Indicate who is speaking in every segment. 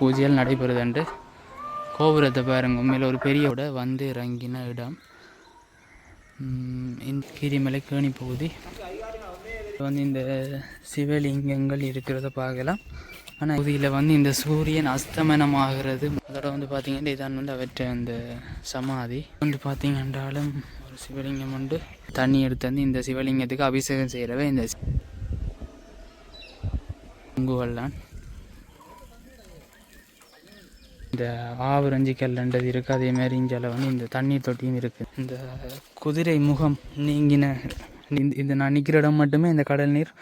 Speaker 1: பூஜைகள் நடைபெறுதுண்டு. கோபுரத்தை பாருங்க, உண்மையில் ஒரு பெரியவோட வந்து இறங்கின இடம். இந்த கீரிமலை கேணி பகுதி வந்து இந்த சிவலிங்கங்கள் இருக்கிறத பார்க்கலாம். ஆனால் பகுதியில் வந்து இந்த சூரியன் அஸ்தமனமாகிறது. அதோட வந்து பார்த்தீங்கன்னா இதான் வந்து அவற்றை அந்த சமாதி வந்து பார்த்தீங்கன்றாலும் ஒரு சிவலிங்கம் உண்டு. தண்ணி எடுத்து வந்து இந்த சிவலிங்கத்துக்கு அபிஷேகம் செய்கிறவே இந்த பொங்குவல்லான். இந்த ஆவரஞ்சி கல்லண்டது இருக்குது. அதே மாதிரி இஞ்சால வந்து இந்த தண்ணீர் தொட்டியும் இருக்குது. இந்த குதிரை முகம் நீங்கின இந்த நான் நிற்கிற இடம் மட்டுமே இந்த கடல் நீர்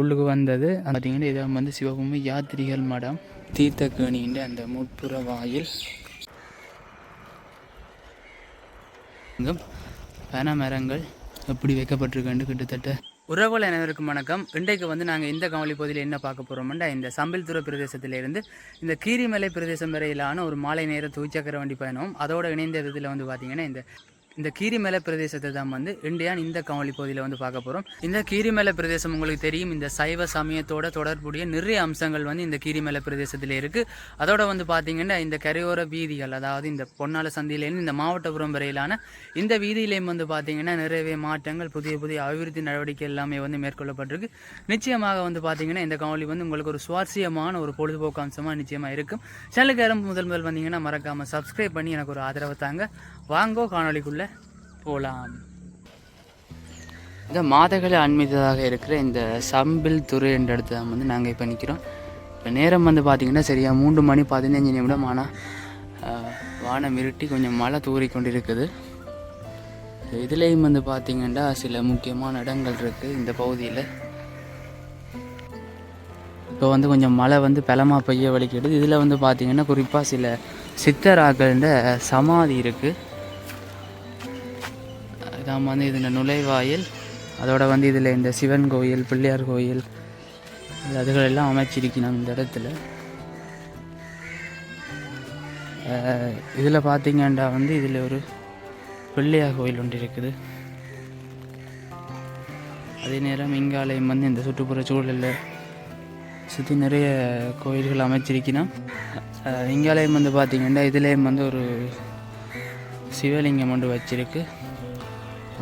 Speaker 1: உள்ளுக்கு வந்தது. பார்த்தீங்கன்னா இதை வந்து சிவபூமி யாத்திரிகள் மடம் தீர்த்தக்கேணின்ற அந்த முட்புற வாயில் பனை மரங்கள் எப்படி வைக்கப்பட்டிருக்கேன். கிட்டத்தட்ட உறவுகள் அனைவருக்கும் வணக்கம். இன்றைக்கு வந்து நாங்கள் இந்த காணொலி பகுதியில் என்ன பார்க்க போகிறோம்னா, இந்த சம்பில்துறை பிரதேசத்திலிருந்து இந்த கீரிமலை பிரதேசம் வரையிலான ஒரு மாலை நேர துவிச்சக்கர வண்டி பயணம். அதோடு இணைந்த இதில் வந்து பார்த்திங்கன்னா இந்த கீரிமலை பிரதேசத்தை தான் வந்து இந்தியான் இந்த காணொலி பகுதியில் வந்து பார்க்க போகிறோம். இந்த கீரிமலை பிரதேசம் உங்களுக்கு தெரியும், இந்த சைவ சமயத்தோட தொடர்புடைய நிறைய அம்சங்கள் வந்து இந்த கீரிமலை பிரதேசத்தில் இருக்குது. அதோட வந்து பார்த்திங்கன்னா இந்த கரையோர வீதிகள், அதாவது இந்த பொன்னால சந்தியிலேருந்து இந்த மாவட்டபுரம் வரையிலான இந்த வீதியிலேயும் வந்து பார்த்திங்கன்னா நிறைய மாற்றங்கள், புதிய புதிய அபிவிருத்தி நடவடிக்கை எல்லாமே வந்து மேற்கொள்ளப்பட்டிருக்கு. நிச்சயமாக வந்து பார்த்திங்கன்னா இந்த காணொலி வந்து உங்களுக்கு ஒரு சுவாரஸ்யமான ஒரு பொழுதுபோக்கு அம்சமாக நிச்சயமாக இருக்கும். சேனலுக்கு யாரும் முதல் வந்தீங்கன்னா மறக்காமல் சப்ஸ்கிரைப் பண்ணி எனக்கு ஒரு ஆதரவு தாங்க. வாங்கோ காணொலிக்குள்ளே போகலாம். இந்த மாதகளை அண்மித்ததாக இருக்கிற இந்த சம்பில்துறை என்ற இடத்துல வந்து நாங்கள் இப்போ நிற்கிறோம். இப்போ நேரம் வந்து பார்த்திங்கன்னா சரியாக 3 மணி 15 நிமிடம். ஆனால் வானம் இருட்டி கொஞ்சம் மழை தூறிக்கொண்டு இருக்குது. இதுலேயும் வந்து பார்த்திங்கன்னா சில முக்கியமான இடங்கள் இருக்குது இந்த பகுதியில். இப்போ வந்து கொஞ்சம் மழை வந்து பலமாக பெய்ய வலிக்கிடுது. இதில் வந்து பார்த்திங்கன்னா குறிப்பாக சில சித்தராக்கள்ன்ற சமாதி இருக்குது. இதான் வந்து இதில் நுழைவாயில். அதோட வந்து இதில் இந்த சிவன் கோயில், பிள்ளையார் கோயில், அதுகளெல்லாம் அமைச்சிருக்கணும் இந்த இடத்துல. இதில் பார்த்திங்கன்னா வந்து இதில் ஒரு பிள்ளையார் கோயில் ஒன்று இருக்குது. அதே நேரம் இங்காலயம் வந்து இந்த சுற்றுப்புற சூழலில் சுற்றி நிறைய கோயில்கள் அமைச்சிருக்கணும். இங்காலயம் வந்து பார்த்திங்கன்னா இதுலேயும் வந்து ஒரு சிவலிங்கம் ஒன்று வச்சிருக்கு.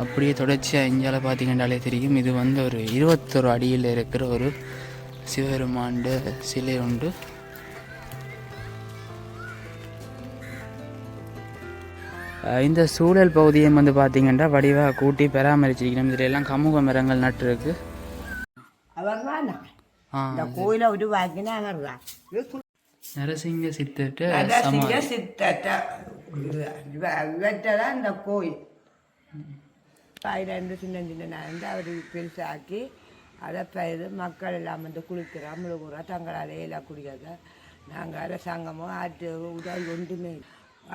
Speaker 1: அப்படியே தொடர்ச்சியாக இங்கால பார்த்திங்கன்னாலே தெரியும், இது வந்து ஒரு 21 அடியில் இருக்கிற ஒரு சிவபெருமாண்ட சிலை உண்டு. இந்த சூழல் பகுதியை வந்து பார்த்திங்கன்னா வடிவாக கூட்டி பராமரிச்சிருக்கணும். இதில் எல்லாம் கமுக மரங்கள் நட்டுருக்கு. நரசிங்க சித்தட்ட
Speaker 2: இந்த கோயில் 2 சின்ன சின்ன நடந்து அவர் பெருசாக்கி அதை பயிர் மக்கள் எல்லாம் வந்து குளிக்கிறோம், முழுகுறோம், தங்களால் எழக்கூடியதை. நாங்கள் அரசாங்கமோ ஆற்று உதவி ஒன்றுமே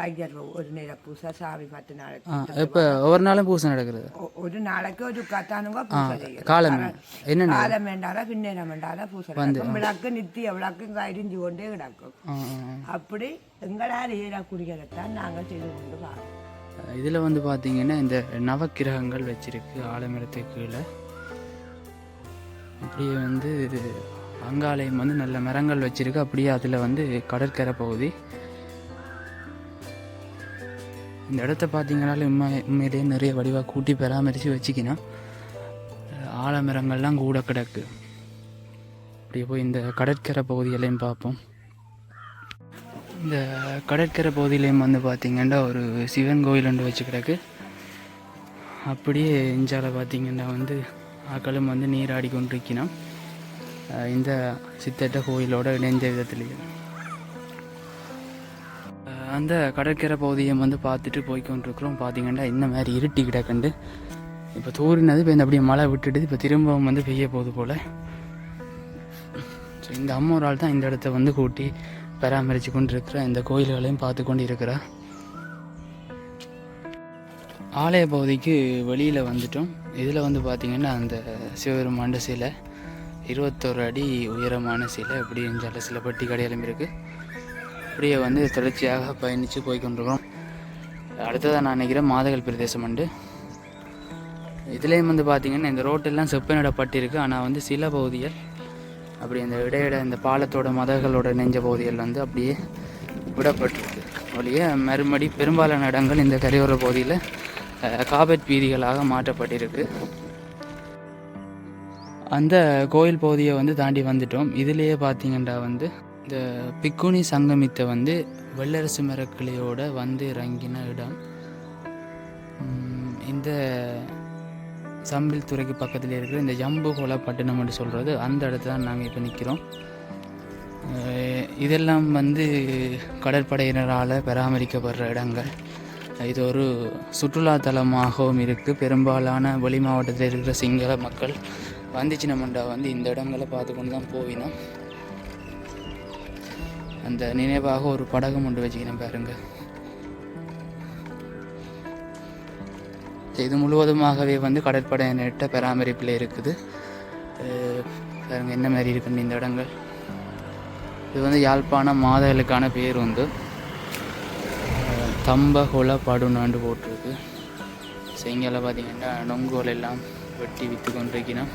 Speaker 2: ஆகிய ஒரு நேர பூசை சாமி 10 நாளைக்கு.
Speaker 1: இப்போ ஒவ்வொரு நாளும் பூசை நடக்கிறது. ஒரு
Speaker 2: நாளைக்கு ஒரு கத்தானுங்க பூசை செய்யும்.
Speaker 1: காலம்
Speaker 2: வேண்டாலும் பின்னேரம் வேண்டாலும் பூசை விளக்கு நித்திய விளக்கு இங்கே இடிஞ்சு கொண்டே கிடக்கும். அப்படி எங்களால் ஏறக்கூடியதைத்தான் நாங்கள் செய்து கொண்டு பார்க்கணும்.
Speaker 1: இதில் வந்து பார்த்திங்கன்னா இந்த நவக்கிரகங்கள் வச்சிருக்கு ஆலமரத்துக்கு கீழே. அப்படியே வந்து அங்காலயம் வந்து நல்ல மரங்கள் வச்சிருக்கு. அப்படியே அதில் வந்து கடற்கரை பகுதி. இந்த இடத்த பார்த்திங்கனாலும் உண்மையிலேயே நிறைய வடிவாக கூட்டி பராமரித்து வச்சுக்கணும். ஆலமரங்கள்லாம் கூட கிடக்கு. அப்படியே போய் இந்த கடற்கரை பகுதிகளையும் பார்ப்போம். இந்த கடற்கரை பகுதியிலையும் வந்து பார்த்திங்கன்னா ஒரு சிவன் கோயில் ஒன்று வச்சு கிடக்கு. அப்படியே இஞ்சால பார்த்திங்கன்னா வந்து ஆக்களும் வந்து நீராடி கொண்டிருக்கணும் இந்த சித்தட்ட கோயிலோட இணைந்த விதத்துலேயும். அந்த கடற்கரை பகுதியை வந்து பார்த்துட்டு போய்கொண்டிருக்கிறோம். பார்த்திங்கன்னா இந்த மாதிரி இருட்டி கிடக்குண்டு. இப்போ தூரினது இப்போ இந்த அப்படியே மழை விட்டுட்டு இப்போ திரும்பவும் வந்து பெய்ய போகுது போல். ஸோ இந்த அம்மா ஒரு ஆள் தான் இந்த இடத்த வந்து கூட்டி பராமரித்து கொண்டிருக்கிற இந்த கோயில்களையும் பார்த்து கொண்டு இருக்கிறார். ஆலய பகுதிக்கு வெளியில் வந்துட்டோம். இதில் வந்து பார்த்திங்கன்னா அந்த சிவபெருமாண்ட சிலை 21 அடி உயரமான சிலை. அப்படி எஞ்சால சில பட்டி கடையாலும் இருக்குது. அப்படியே வந்து தொடர்ச்சியாக பயணித்து போய்கொண்டிருக்கிறோம். அடுத்ததாக நான் நினைக்கிறேன் மாதகள் பிரதேசம் உண்டு. இதுலேயும் வந்து பார்த்திங்கன்னா இந்த ரோட்டெல்லாம் செப்பனிடப்பட்டிருக்கு. ஆனால் வந்து சில பகுதிகள் அப்படி அந்த இடையிட இந்த பாலத்தோட மதகளோட நெஞ்ச பகுதிகள் வந்து அப்படியே விடப்பட்டிருக்கு ஒழிய மறுபடி பெரும்பாலான இடங்கள் இந்த கரையோர பகுதியில் காபட் வீதிகளாக மாற்றப்பட்டிருக்கு. அந்த கோயில் பகுதியை வந்து தாண்டி வந்துட்டோம். இதுலேயே பார்த்தீங்கன்னா வந்து இந்த பிக்குனி சங்கமித்தை வந்து வெள்ளரசு மரக்கிளையோட வந்து இறங்கின இடம். இந்த சம்பில் துறைக்கு பக்கத்தில் இருக்கிற இந்த ஜம்புகோலா பட்டினம் என்று சொல்கிறது அந்த இடத்துல தான் நாங்கள் இப்போ நிற்கிறோம். இதெல்லாம் வந்து கடற்படையினரால் பராமரிக்கப்படுற இடங்கள். இது ஒரு சுற்றுலாத்தலமாகவும் இருக்குது. பெரும்பாலான வெளி மாவட்டத்தில் இருக்கிற சிங்கள மக்கள் வந்துச்சினமண்டா வந்து இந்த இடங்களை பார்த்து கொண்டு தான் போவினோம். அந்த நினைவாக ஒரு படகம் ஒன்று வச்சுக்கணும் பாருங்க. இது முழுவதுமாகவே வந்து கடற்படையினர்கிட்ட பராமரிப்பில் இருக்குது. பாருங்க என்ன மாதிரி இருக்குன்னு இந்த இடங்கள். இது வந்து யாழ்ப்பாணம் மாதகளுக்கான பேர் வந்து தம்பகோல படுனாண்டு போட்டிருக்கு. செங்கலை பார்த்தீங்கன்னா நொங்கோல் எல்லாம் வெட்டி விற்று கொண்டிருக்கணும்.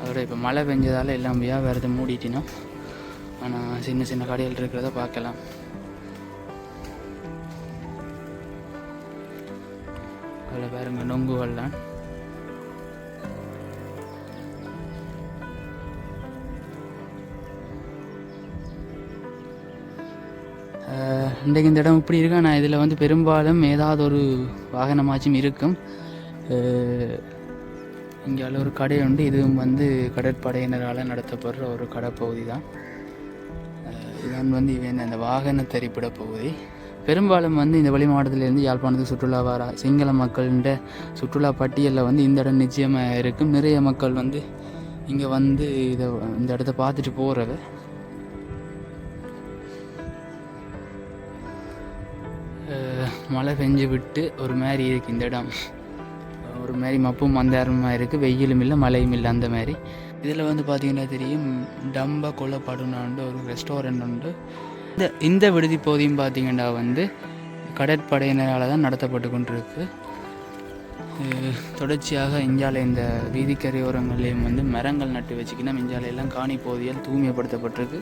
Speaker 1: அதோட இப்போ மழை பெஞ்சதால் எல்லாம் வியாபாரத்தை மூடிட்டினோம். ஆனால் சின்ன சின்ன கடைகள் இருக்கிறத பார்க்கலாம். அதில் பாருங்க நொங்குகள்லாம். இன்றைக்கு இந்த இடம் இப்படி இருக்கு. ஆனால் இதில் வந்து பெரும்பாலும் ஏதாவது ஒரு வாகனமாச்சும் இருக்கும். இங்கே ஒரு கடை உண்டு. இதுவும் வந்து கடற்படையினரால் நடத்தப்படுற ஒரு கடைப்பகுதி தான். இதுதான் வந்து இவன் அந்த வாகன திரைப்பட பகுதி. பெரும்பாலும் வந்து இந்த வெளி மாவட்டத்திலேருந்து யாழ்ப்பாணத்துக்கு சுற்றுலா வர சிங்கள மக்கள்கிட்ட சுற்றுலா பட்டியலில் வந்து இந்த இடம் நிச்சயமாக இருக்கும். நிறைய மக்கள் வந்து இங்கே வந்து இந்த இடத்த பார்த்துட்டு போகிறவ. மழை பெஞ்சு விட்டு ஒரு மாதிரி இருக்குது இந்த இடம். ஒரு மாதிரி மப்பும் மந்தாரமாக இருக்குது. வெயிலும் இல்லை மழையும் இல்லை அந்த மாதிரி. இதில் வந்து பார்த்திங்கன்னா தெரியும் டம்ப கொல்லப்படுனாண்டு ஒரு ரெஸ்டாரண்ட் உண்டு. இந்த விடுதி பகுதியும் பார்த்திங்கன்னா வந்து கடற்படையினரால் தான் நடத்தப்பட்டு கொண்டிருக்கு. தொடர்ச்சியாக இஞ்சாலை இந்த வீதிக்கரையோரங்கள்லேயும் வந்து மரங்கள் நட்டு வச்சுக்கினா இஞ்சாலையெல்லாம் காணி பகுதியால் தூய்மைப்படுத்தப்பட்டிருக்கு.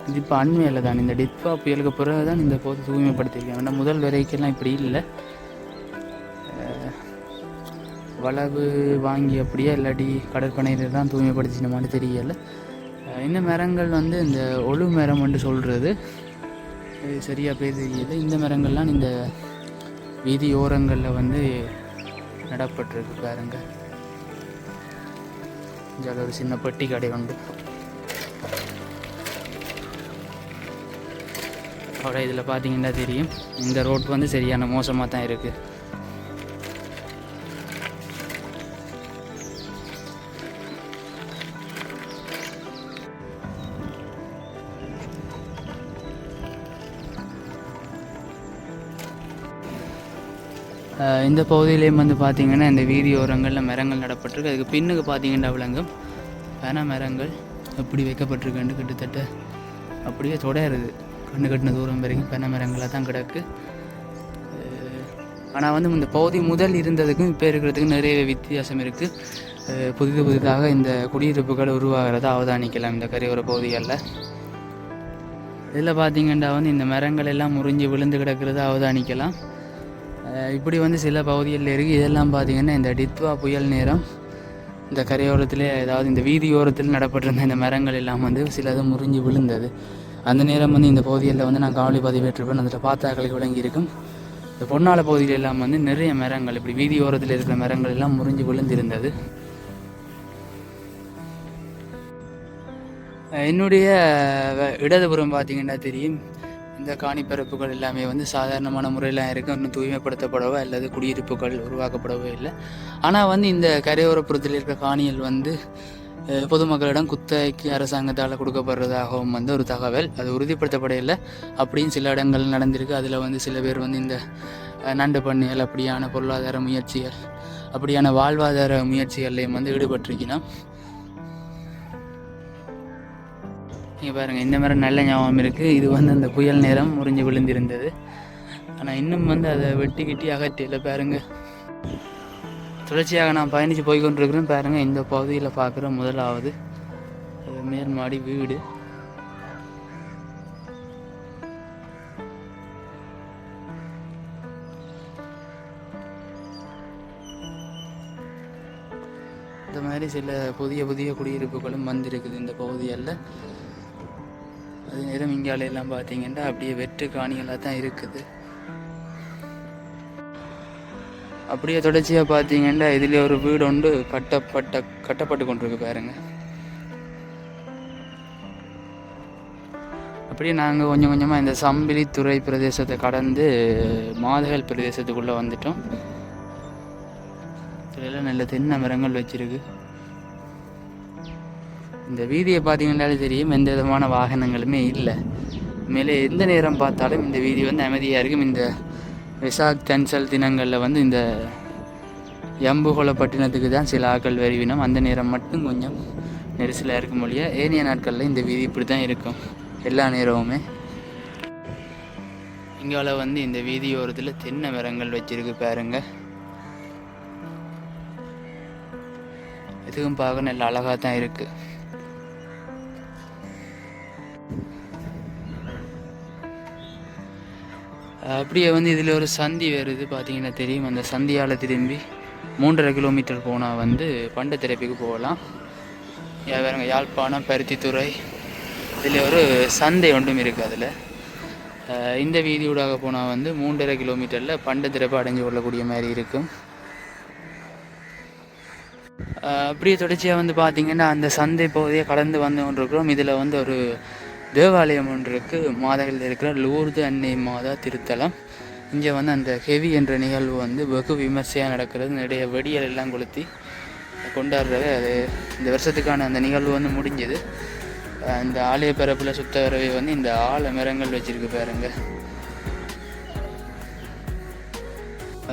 Speaker 1: இது இப்போ அண்மையில் தான் இந்த டிட்பா புயலுக்கு பிறகு தான் இந்த பகுதி தூய்மைப்படுத்தியிருக்காங்க. ஆனால் முதல் வரைக்கெல்லாம் இப்படி இல்லை. வளவு வாங்கி அப்படியே இல்லாட்டி கடற்படையினர் தான் தூய்மைப்படுத்தின மாதிரி தெரியலை. இந்த மரங்கள் வந்து இந்த ஒழு மரம் என்று சொல்கிறது சரியாக பேர் தெரியல. இந்த மரங்கள்லாம் இந்த வீதி ஓரங்களில் வந்து நடப்பட்டிருக்கு பாருங்க. இதில் ஒரு சின்ன பெட்டி கடை உண்டு. அவ்வளோ இதில் பார்த்தீங்கன்னா தெரியும் இந்த ரோட் வந்து சரியான மோசமாக தான் இருக்குது. இந்த பகுதியிலேயும் வந்து பார்த்திங்கன்னா இந்த வீதியோரங்களில் மரங்கள் நடப்பட்டிருக்கு. அதுக்கு பின்னுக்கு பார்த்திங்கன்னா விளங்கும் பனை மரங்கள் எப்படி வைக்கப்பட்டிருக்குன்னு கிட்டத்தட்ட அப்படியே தொடருது. கண்ணு கட்டின தூரம் வரைக்கும் பனை மரங்களாக தான் கிடக்கு. ஆனால் வந்து இந்த பகுதி முதல் இருந்ததுக்கும் இப்போ இருக்கிறதுக்கும் நிறைய வித்தியாசம் இருக்குது. புதிதாக இந்த குடியிருப்புகள் உருவாகிறத அவதானிக்கலாம் இந்த கரையோர பகுதிகளில். இதில் பார்த்திங்கன்னா வந்து இந்த மரங்கள் எல்லாம் முறிஞ்சு விழுந்து கிடக்கிறத அவதானிக்கலாம். இப்படி வந்து சில பகுதிகளில் இருக்குது. இதெல்லாம் பார்த்திங்கன்னா இந்த டித்வா புயல் நேரம் இந்த கரையோரத்தில் ஏதாவது இந்த வீதியோரத்தில் நடப்பட்டிருந்த இந்த மரங்கள் எல்லாம் வந்து சிலது முறிஞ்சு விழுந்தது. அந்த நேரம் வந்து இந்த பகுதிகளில் வந்து நான் காவலி பதிவேற்றிருப்பேன். அதில் பார்த்தாக்களுக்கு விளங்கி இருக்கும். இந்த பொன்னால பகுதியில் எல்லாம் வந்து நிறைய மரங்கள் இப்படி வீதியோரத்தில் இருக்கிற மரங்கள் எல்லாம் முறிஞ்சு விழுந்திருந்தது. என்னுடைய இடதுபுறம் பார்த்திங்கன்னா தெரியும் இந்த காணிப்பரப்புகள் எல்லாமே வந்து சாதாரணமான முறையில் இருக்குது. இன்னும் தூய்மைப்படுத்தப்படவோ அல்லது குடியிருப்புகள் உருவாக்கப்படவோ இல்லை. ஆனால் வந்து இந்த கரையோரப்புறத்தில் இருக்கிற காணிகள் வந்து பொதுமக்களிடம் குத்தகைக்கு அரசாங்கத்தால் கொடுக்கப்படுறதாகவும் வந்து ஒரு தகவல். அது உறுதிப்படுத்தப்படையில்லை அப்படின்னு சில இடங்கள் நடந்திருக்கு. அதில் வந்து சில பேர் வந்து இந்த நண்டு பண்ணைகள் அப்படியான பொருளாதார முயற்சிகள் அப்படியான வாழ்வாதார முயற்சிகள்லையும் வந்து ஈடுபட்டிருக்கணும். நீங்கள் பாருங்கள் இந்த மாதிரி நல்ல ஞாபகம் இருக்குது. இது வந்து அந்த புயல் நேரம் முறிஞ்சு விழுந்திருந்தது. ஆனால் இன்னும் வந்து அதை வெட்டி கிட்டி அகற்றியில் பாருங்கள். தொடர்ச்சியாக நான் பயணித்து போய் கொண்டிருக்கிறேன். பாருங்கள், இந்த பகுதியில் பார்க்குற முதலாவது மேல்மாடி வீடு. இந்த மாதிரி சில புதிய புதிய குடியிருப்புகளும் வந்திருக்குது இந்த பகுதியில். அது நேரம் இங்காலையெல்லாம் பார்த்தீங்கன்னா அப்படியே வெற்று காணிகளாக தான் இருக்குது. அப்படியே தொடர்ச்சியாக பார்த்தீங்கன்னா இதில் ஒரு வீடு ஒன்று கட்டப்பட்டு கொண்டிருக்கு பாருங்க. அப்படியே நாங்கள் கொஞ்சம் கொஞ்சமாக இந்த சம்பிலித்துறை பிரதேசத்தை கடந்து மாதகல் பிரதேசத்துக்குள்ளே வந்துட்டோம். இதெல்லாம் நல்ல தென்னை மரங்கள் வச்சிருக்கு. இந்த வீதியை பார்த்தீங்கன்னாலே தெரியும், எந்த விதமான வாகனங்களுமே இல்லை. மேலே எந்த நேரம் பார்த்தாலும் இந்த வீதி வந்து அமைதியாக இருக்கும். இந்த விசாக் தன்சல் தினங்களில் வந்து இந்த யம்புகோலப்பட்டினத்துக்கு தான் சில ஆக்கள் வருவினோம். அந்த நேரம் மட்டும் கொஞ்சம் நெரிசலாக இருக்கும் மொழியா. ஏனைய நாட்களில் இந்த வீதி இப்படி தான் இருக்கும் எல்லா நேரமுமே. இங்கால வந்து இந்த வீதியோரத்தில் தென்னை மரங்கள் வச்சிருக்கு பாருங்க. இதுவும் பார்க்க நல்ல அழகாக தான் இருக்குது. அப்படியே வந்து இதில் ஒரு சந்தி வருது பார்த்தீங்கன்னா தெரியும். அந்த சந்தியால் திரும்பி 3.5 கிலோமீட்டர் போனால் வந்து பண்டத்திரைப்புக்கு போகலாம். வேறுங்க யாழ்ப்பாணம் பருத்தித்துறை இதில் ஒரு சந்தை ஒன்றும் இருக்குது. அதில் இந்த வீதியூடாக போனால் வந்து 3.5 கிலோமீட்டரில் பண்டத்திரைப்பு அடைஞ்சு கொள்ளக்கூடிய மாதிரி இருக்கும். அப்படியே தொடர்ச்சியாக வந்து பார்த்திங்கன்னா அந்த சந்தை பகுதியை கடந்து வந்து கொண்டிருக்கிறோம். இதில் வந்து ஒரு தேவாலயம் ஒன்று இருக்குது. மாதகளில் இருக்கிற லூர்து அன்னை மாதா திருத்தலம். இங்கே வந்து அந்த ஹெவி என்ற நிகழ்வு வந்து வெகு விமர்சையாக நடக்கிறது. நிறைய வெடியல் எல்லாம் கொளுத்தி கொண்டாடுறது. அது இந்த வருஷத்துக்கான அந்த நிகழ்வு வந்து முடிஞ்சது. அந்த ஆலய பரப்பில் சுத்தவரவை வந்து இந்த ஆல மரங்கள் வச்சுருக்கு பாருங்க.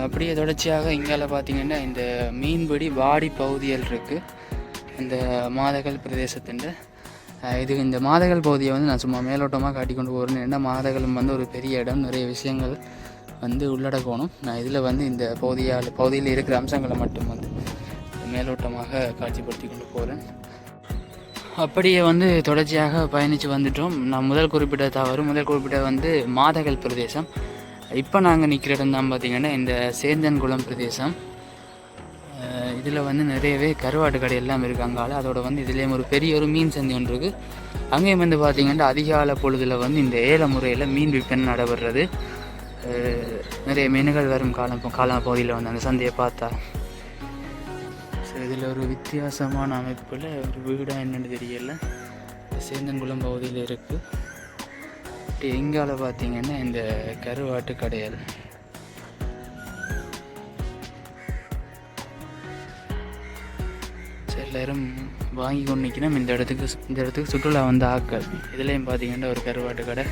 Speaker 1: அப்படியே தொடர்ச்சியாக இங்கால பார்த்திங்கன்னா இந்த மீன்பிடி வாடி பகுதிகள் இருக்குது இந்த மாதகள் பிரதேசத்தின். இது இந்த மாதகள் பகுதியை வந்து நான் சும்மா மேலோட்டமாக காட்டி கொண்டு போகிறேன். ஏன்னா மாதகளும் வந்து ஒரு பெரிய இடம், நிறைய விஷயங்கள் வந்து உள்ளடக்கணும். நான் இதில் வந்து இந்த பகுதியில் இருக்கிற அம்சங்களை மட்டும் வந்து மேலோட்டமாக காட்சிப்படுத்தி கொண்டு போகிறேன். அப்படியே வந்து தொடர்ச்சியாக பயணித்து வந்துட்டோம். நான் முதல் குறிப்பிட்ட வந்து மாதகள் பிரதேசம். இப்போ நாங்கள் நிற்கிற இடம் தான் பார்த்திங்கன்னா இந்த சேந்தன்குளம் பிரதேசம். இதில் வந்து நிறையவே கருவாட்டு கடை எல்லாம் இருக்குது அங்கால. அதோட வந்து இதுலேயும் ஒரு பெரிய ஒரு மீன் சந்தை ஒன்று இருக்குது. அங்கேயும் வந்து பார்த்திங்கன்னா அதிகால பொழுதில் வந்து இந்த ஏல முறையில் மீன் விற்பனை நடைபெறுறது. நிறைய மீன்கள் வரும் காலம் பகுதியில் வந்து அந்த சந்தையை பார்த்தா. ஸோ இதில் ஒரு வித்தியாசமான அமைப்பில் ஒரு வீடாக என்னென்னு தெரியல. சேந்தன்குளம் பகுதியில் இருக்குது. எங்கால பார்த்தீங்கன்னா இந்த கருவாட்டு கடைகள். எல்லாரும் வாங்கி கொண்டு நிற்கணும். இந்த இடத்துக்கு சுற்றுலா வந்து ஆக்கள். இதுலேயும் பார்த்தீங்கன்னா ஒரு கருவாட்டு கடை.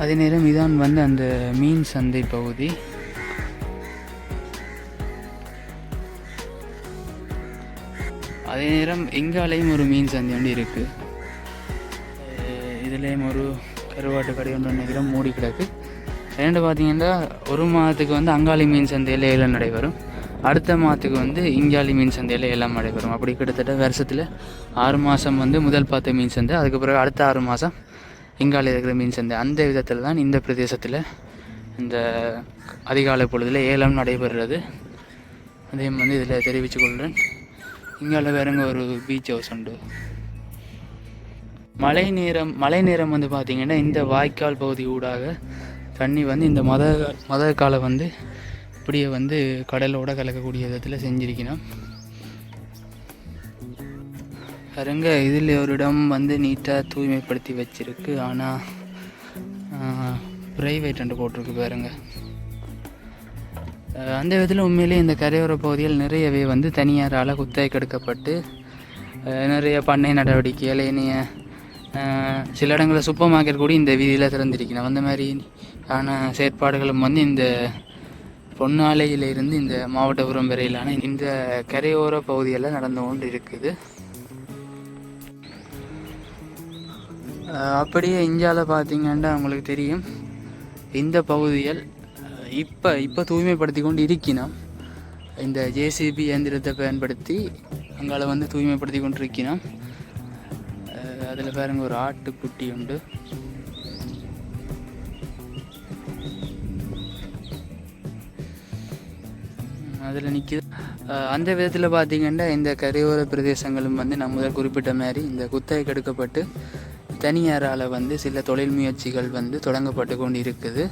Speaker 1: அதே நேரம் இதான் வந்து அந்த மீன் சந்தை பகுதி. அதே நேரம் எங்காலையும் ஒரு மீன் சந்தை ஒன்று இருக்குது. இதுலேயும் ஒரு கருவாட்டு கடை ஒன்று நினைக்கிறோம் மூடி கிடக்கு. ரெண்டு பார்த்திங்கன்னா ஒரு மாதத்துக்கு வந்து அங்காளி மீன் சந்தையில் ஏலம் நடைபெறும். அடுத்த மாதத்துக்கு வந்து இங்காளி மீன் சந்தையில் ஏலம் நடைபெறும். அப்படி கிட்டத்தட்ட வருஷத்தில் 6 மாதம் வந்து முதல் பார்த்த மீன் சந்தை, அதுக்கு பிறகு அடுத்த 6 மாதம் இங்கால இருக்கிற மீன் சந்தை. அந்த விதத்தில் தான் இந்த பிரதேசத்தில் இந்த அதிகாலை பொழுதில் ஏலம் நடைபெறுறது. அதையும் வந்து இதில் தெரிவித்து கொள்கிறேன். இங்கால வேறுங்க ஒரு பீச் ஹவுஸ் உண்டு. மழை நேரம் வந்து பார்த்திங்கன்னா இந்த வாய்க்கால் பகுதி ஊடாக தண்ணி வந்து இந்த மத காலம் வந்து இப்படியே வந்து கடலோட கலக்கக்கூடிய விதத்தில் செஞ்சிருக்கணும். பாருங்க, இதில் ஒரு இடம் வந்து நீட்டாக தூய்மைப்படுத்தி வச்சிருக்கு. ஆனால் ப்ரைவேட் என்று போட்டிருக்கு பாருங்க. அந்த விதத்தில் உண்மையிலே இந்த கரையோர பகுதிகள் நிறையவே வந்து தனியாரால் குத்தகை கெடுக்கப்பட்டு நிறைய பண்ணை நடவடிக்கைகள் இணைய சில இடங்களில் சூப்பர் மார்க்கெட் கூட இந்த வீதியில் திறந்திருக்கணும். அந்த மாதிரியான செயற்பாடுகளும் வந்து இந்த பொன்னாலையிலிருந்து இந்த மாவட்டபுரம் வரையிலான இந்த கரையோர பகுதியெல்லாம் நடந்து கொண்டு இருக்குது. அப்படியே இந்தியாவில் பார்த்தீங்கன்னா உங்களுக்கு தெரியும் இந்த பகுதிகள் இப்போ தூய்மைப்படுத்தி கொண்டு இருக்கணும். இந்த ஜேசிபி இயந்திரத்தை பயன்படுத்தி அங்கால வந்து தூய்மைப்படுத்தி கொண்டு இருக்கணும். அதில் பாருங்க ஒரு ஆட்டுக்குட்டி உண்டு. அதில் நிற்கிது. அந்த விதத்தில் பார்த்திங்கன்னா இந்த கரையோர பிரதேசங்களும் வந்து நம்ம முதல் குறிப்பிட்ட மாதிரி இந்த குத்தகைக்கு எடுக்கப்பட்டு தனியாரால் வந்து சில தொழில் முயற்சிகள் வந்து தொடங்கப்பட்டு கொண்டு இருக்குது.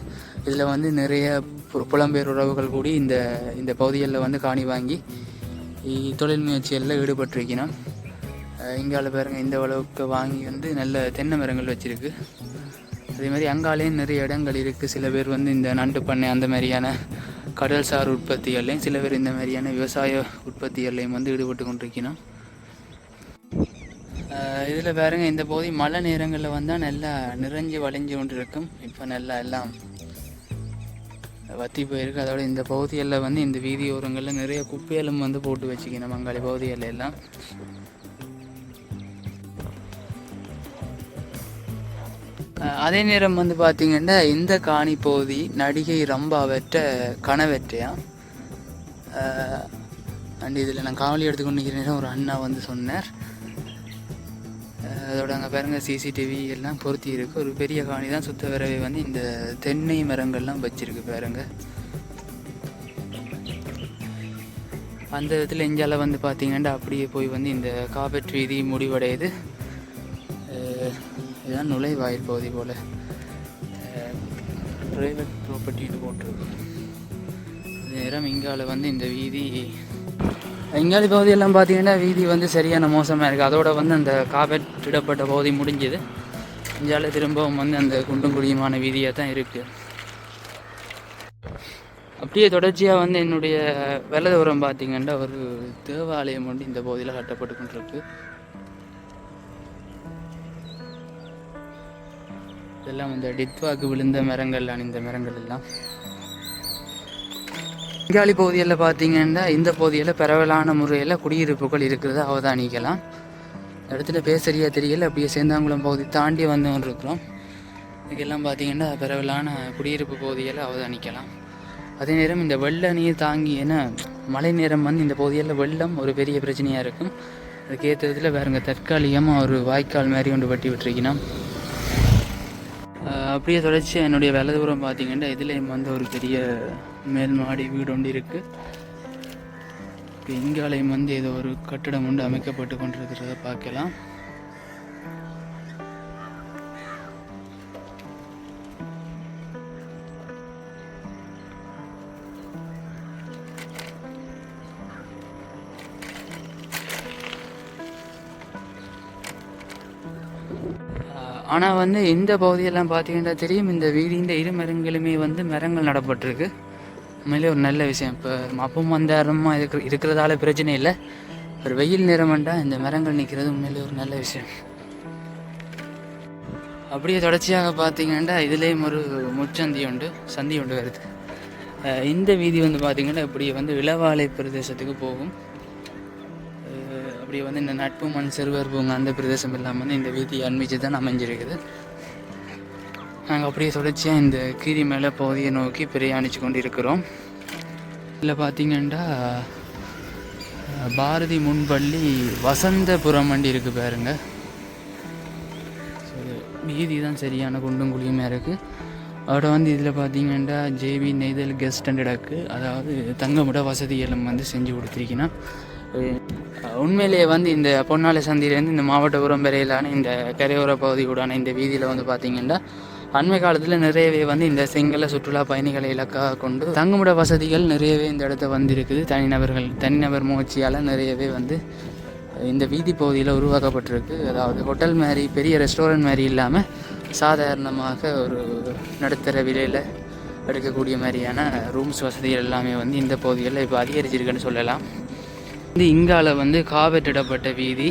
Speaker 1: இதில் வந்து நிறைய புலம்பெயர் உறவுகள் கூடி இந்த பகுதிகளில் வந்து காணி வாங்கி தொழில் முயற்சிகளில் ஈடுபட்டிருக்கணும். இங்கால பாருங்க இந்த அளவுக்கு வாங்கி வந்து நல்ல தென்னை மரங்கள் வச்சுருக்கு. அதே மாதிரி அங்காலேயும் நிறைய இடங்கள் இருக்குது. சில பேர் வந்து இந்த நண்டு பண்ணை அந்த மாதிரியான கடல்சார் உற்பத்திகள்லையும், சில பேர் இந்த மாதிரியான விவசாய உற்பத்திகள்லையும் வந்து ஈடுபட்டு கொண்டிருக்கணும். இதில் பாருங்க இந்த பகுதி மழை நேரங்களில் வந்தால் நல்லா நிறைஞ்சு வளைஞ்சு கொண்டு இருக்கும். இப்போ நல்லா எல்லாம் வத்தி போயிருக்கு. அதோட இந்த பகுதிகளில் வந்து இந்த வீதி ஓரங்களில் நிறைய குப்பைகளும் வந்து போட்டு வச்சுக்கணும். மங்காளி பகுதிகளில் எல்லாம் அதே நேரம் வந்து பார்த்திங்கன்னா இந்த காணி பகுதி நடிகை ரம்பாவற்ற கனவற்றையாம். அண்ட் இதில் நான் காவலி எடுத்துக்கொண்டு நிற்கிறேன் ஒரு அண்ணா வந்து சொன்னார். அதோட அங்கே பாருங்க சிசிடிவி எல்லாம் பொருத்தி இருக்குது. ஒரு பெரிய காணி தான். சுத்த வரவே வந்து இந்த தென்னை மரங்கள்லாம் வச்சிருக்கு பாருங்க. அந்த விதத்தில் இஞ்சால வந்து பார்த்திங்கன்னா அப்படியே போய் வந்து இந்த காபெட் வீதி முடிவடையுது. இதுதான் நுழைவாயில் பகுதி போல் ப்ரைவேட் ப்ராப்பர்ட்டின்னு போட்டிருக்கு. நேரம் இங்கால வந்து இந்த வீதி இங்காலி பகுதியெல்லாம் பார்த்தீங்கன்னா வீதி வந்து சரியான மோசமாக இருக்குது. அதோட வந்து அந்த காபெட் இடப்பட்ட பகுதி முடிஞ்சது. இங்கால திரும்பவும் வந்து அந்த குண்டும் குழியுமான வீதியாக தான் இருக்குது. அப்படியே தொடர்ச்சியாக வந்து என்னுடைய வலதுபுறம் பார்த்திங்கன்னா ஒரு தேவாலயம் வந்து இந்த பகுதியில் கட்டப்பட்டு கொண்டிருக்கு. இதெல்லாம் இந்த டித்வாக்கு விழுந்த மரங்கள்லாம் இந்த மரங்கள் எல்லாம். இங்காலி பகுதியில் பார்த்திங்கன்னா இந்த பகுதியில் பரவலான முறையில் குடியிருப்புகள் இருக்கிறத அவதானிக்கலாம். இடத்துல பேசறியா தெரியல. அப்படியே சேந்தாங்குளம் பகுதி தாண்டி வந்து கொண்டு இருக்கிறோம். இதுக்கெல்லாம் பார்த்திங்கன்னா பரவலான குடியிருப்பு பகுதியில் அவதானிக்கலாம். அதே நேரம் இந்த வெள்ள நீர் தாங்கி ஏன்னா மழை நேரம் வந்து இந்த பகுதியில் வெள்ளம் ஒரு பெரிய பிரச்சனையாக இருக்கும். அதுக்கேற்றத்தில் வேறுங்க தற்காலிகமாக ஒரு வாய்க்கால் மாதிரி கொண்டு வெட்டி விட்டுருக்கணும். அப்படியே தொடர்ச்சி என்னுடைய வலதுபுறம் பார்த்திங்கன்னா இதுலேயும் வந்து ஒரு பெரிய மேல் மாடி வீடு ஒன்று இருக்குது. இங்காலையும் வந்து ஏதோ ஒரு கட்டிடம் ஒன்று அமைக்கப்பட்டு கொண்டிருக்கிறத பார்க்கலாம். ஆனால் வந்து இந்த பகுதியெல்லாம் பார்த்தீங்கன்னா தெரியும், இந்த வீடிந்த இரு மரங்களுமே வந்து மரங்கள் நடப்பட்டிருக்கு. உண்மையிலே ஒரு நல்ல விஷயம். இப்போ அப்பவும் வந்தாரமாக இருக்கிறதால பிரச்சனை இல்லை. ஒரு வெயில் நேரம்ண்டா இந்த மரங்கள் நிற்கிறது உண்மையிலே ஒரு நல்ல விஷயம். அப்படியே தொடர்ச்சியாக பார்த்தீங்கன்னா இதுலேயும் ஒரு சந்தி உண்டு வருது. இந்த வீதி வந்து பார்த்திங்கன்னா இப்படி வந்து இளவாலை பிரதேசத்துக்கு போகும். அப்படியே வந்து இந்த நட்பு மண் சிறுவர் பூங்க அந்த பிரதேசம் இல்லாமல் வந்து இந்த வீதி அண்மிச்சு தான் அமைஞ்சிருக்குது. நாங்கள் அப்படியே தொடர்ச்சியாக இந்த கீரி மேலே பகுதியை நோக்கி பிரயாணித்து கொண்டு இருக்கிறோம். இதில் பார்த்திங்கன்னா பாரதி முன்பள்ளி வசந்தபுரம் வண்டி இருக்குது பாருங்க. வீதி தான் சரியான குண்டும் குழியுமாக இருக்குது. அதோட வந்து இதில் பார்த்திங்கன்னா ஜேவி நெய்தல் கெஸ்ட் ஸ்டாண்டர்டாக்கு, அதாவது தங்கமுட வசதிகளும் வந்து செஞ்சு கொடுத்துருக்கீங்கன்னா. உண்மையிலேயே வந்து இந்த பொன்னாலை சந்தியிலேருந்து இந்த மாவட்டபுரம் வரையிலான இந்த கரையோர பகுதியோடான இந்த வீதியில் வந்து பார்த்திங்கன்னா அண்மை காலத்தில் நிறையவே வந்து இந்த சிங்கள சுற்றுலா பயணிகளை இலக்காக கொண்டு தங்குமிட வசதிகள் நிறையவே இந்த இடத்த வந்திருக்குது. தனிநபர் முயற்சியால் நிறையவே வந்து இந்த வீதி பகுதியில் உருவாக்கப்பட்டிருக்கு. அதாவது ஹோட்டல் மாதிரி பெரிய ரெஸ்டாரண்ட் மாதிரி இல்லாமல் சாதாரணமாக ஒரு நடுத்தர விலையில் எடுக்கக்கூடிய மாதிரியான ரூம்ஸ் வசதிகள் எல்லாமே வந்து இந்த பகுதிகளில் இப்போ அதிகரிச்சிருக்குன்னு சொல்லலாம். வந்து இங்கால வந்து காவற்றிடப்பட்ட வீதி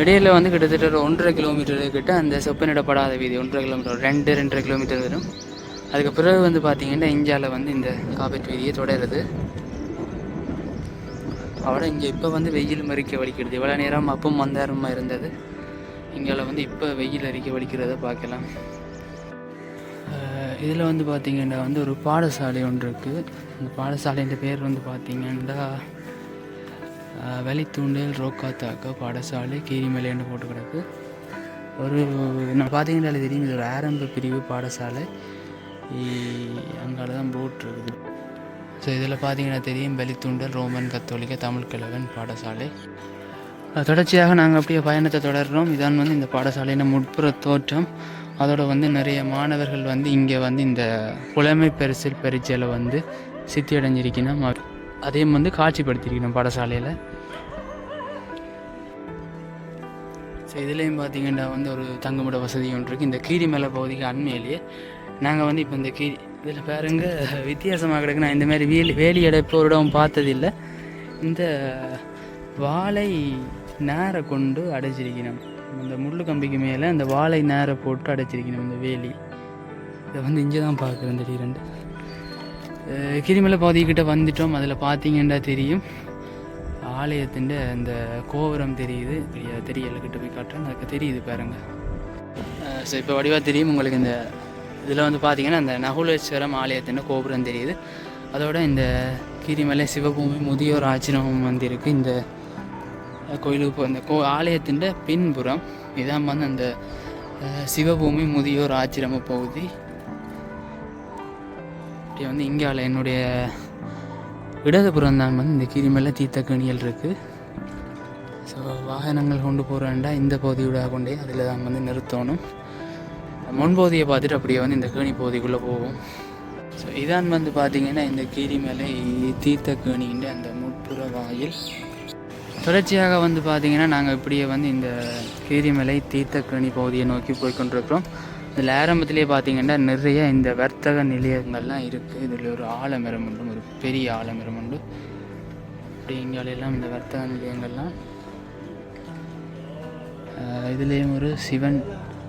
Speaker 1: இடையில வந்து கிட்டத்தட்ட ஒரு 1.5 கிலோமீட்டர் கிட்ட அந்த செப்பனிடப்படாத வீதி 1.5 கிலோமீட்டர் 2.5 கிலோமீட்டர் வரும். அதுக்கு பிறகு வந்து பார்த்திங்கன்னா இந்தியாவில் வந்து இந்த காபெட் வீதியை தொடருது. அவட இங்கே இப்போ வந்து வெயில் மறிக்க வலிக்கிறது. இவ்வளோ நேரம் அப்பவும் மந்தாரமாக இருந்தது. இங்கே வந்து இப்போ வெயில் அரிக்க வலிக்கிறத பார்க்கலாம். இதில் வந்து பார்த்திங்கன்னா வந்து ஒரு பாடசாலை ஒன்று இருக்குது. அந்த பாடசாலைன்ற பேர் வந்து பார்த்திங்கன்னா வெளித்தூண்டல் ரோக்காத்தாக்கா பாடசாலை கீரிமலைன்னு போட்டு கிடக்கு. ஒரு நான் பார்த்தீங்கன்னாலே தெரியும், இது ஒரு ஆரம்ப பிரிவு பாடசாலை. அங்கால தான் போட் இருக்குது. ஸோ இதில் பார்த்தீங்கன்னா தெரியும், வெளித்தூண்டல் ரோமன் கத்தோலிக்க தமிழ் கிழவன் பாடசாலை. தொடர்ச்சியாக நாங்கள் அப்படியே பயணத்தை தொடர்கிறோம். இதான் வந்து இந்த பாடசாலையின் முற்புற தோற்றம். அதோடு வந்து நிறைய மாணவர்கள் வந்து இங்கே வந்து இந்த புலமை பரிசில் பரீட்சையில் வந்து சித்தி அடைஞ்சிருக்கணும். அதையும் வந்து காட்சிப்படுத்தியிருக்கணும் பாடசாலையில். ஸோ இதுலேயும் பார்த்திங்கன்னா வந்து ஒரு தங்குமிட வசதி ஒன்று இருக்குது. இந்த கீரிமலை பகுதிக்கு அண்மையிலேயே நாங்கள் வந்து இப்போ இந்த இதில் பாருங்க வித்தியாசமாக கிடக்கு. நான் இந்தமாதிரி வேலி அடைப்பு ஒரு இடம் பார்த்ததில்லை. இந்த வாழை நேரை கொண்டு அடைச்சிருக்கணும். இந்த முள்ளு கம்பிக்கு மேலே அந்த வாழை நேரை போட்டு அடைச்சிருக்கணும் இந்த வேலி. இதை வந்து இங்கே தான் பார்க்குறேன் திடீரெண்டு. கிரிமலை பகுதிக்கிட்ட வந்துட்டோம். அதில் பார்த்தீங்கன்னா தெரியும், ஆலயத்தின் அந்த கோபுரம் தெரியுது. தெரியல, கிட்ட போய் காட்டுறேன், அதுக்கு தெரியுது பாருங்கள். ஸோ இப்போ வடிவாக தெரியும் உங்களுக்கு. இந்த இதில் வந்து பார்த்திங்கன்னா அந்த நகுலேஸ்வரம் ஆலயத்தின் கோபுரம் தெரியுது. அதோட இந்த கீரிமலை சிவபூமி முதியோர் ஆச்சிரமம் வந்து இருக்குது. இந்த கோயிலுக்கு இந்த ஆலயத்தின் பின்புறம் இதான் வந்து அந்த சிவபூமி முதியோர் ஆச்சிரம பகுதி. இப்படி வந்து இங்கால என்னுடைய இடதுபுறம் தான் வந்து இந்த கீரிமலை தீர்த்தக்கணிகள் இருக்குது. ஸோ வாகனங்கள் கொண்டு போகிறேன்டா இந்த பகுதியோட கொண்டே அதில் தான் வந்து நிறுத்தணும். முன்பகுதியை பார்த்துட்டு அப்படியே வந்து இந்த கேணி பகுதிக்குள்ளே போவோம். ஸோ இதான் வந்து பார்த்திங்கன்னா இந்த கீரிமலை தீர்த்தக்கணின்ற அந்த முற்புற வாயில். தொடர்ச்சியாக வந்து பார்த்திங்கன்னா நாங்கள் இப்படியே வந்து இந்த கீரிமலை தீர்த்தக்கணி பகுதியை நோக்கி போய்கொண்டிருக்கிறோம். இதில் ஆரம்பத்திலே பார்த்திங்கன்னா நிறைய இந்த வர்த்தக நிலையங்கள்லாம் இருக்குது. இதில் ஒரு ஆலமரம் உண்டு, ஒரு பெரிய ஆலமரம் உண்டு. இப்படி இங்காலெல்லாம் இந்த வர்த்தக நிலையங்கள்லாம். இதுலேயும் ஒரு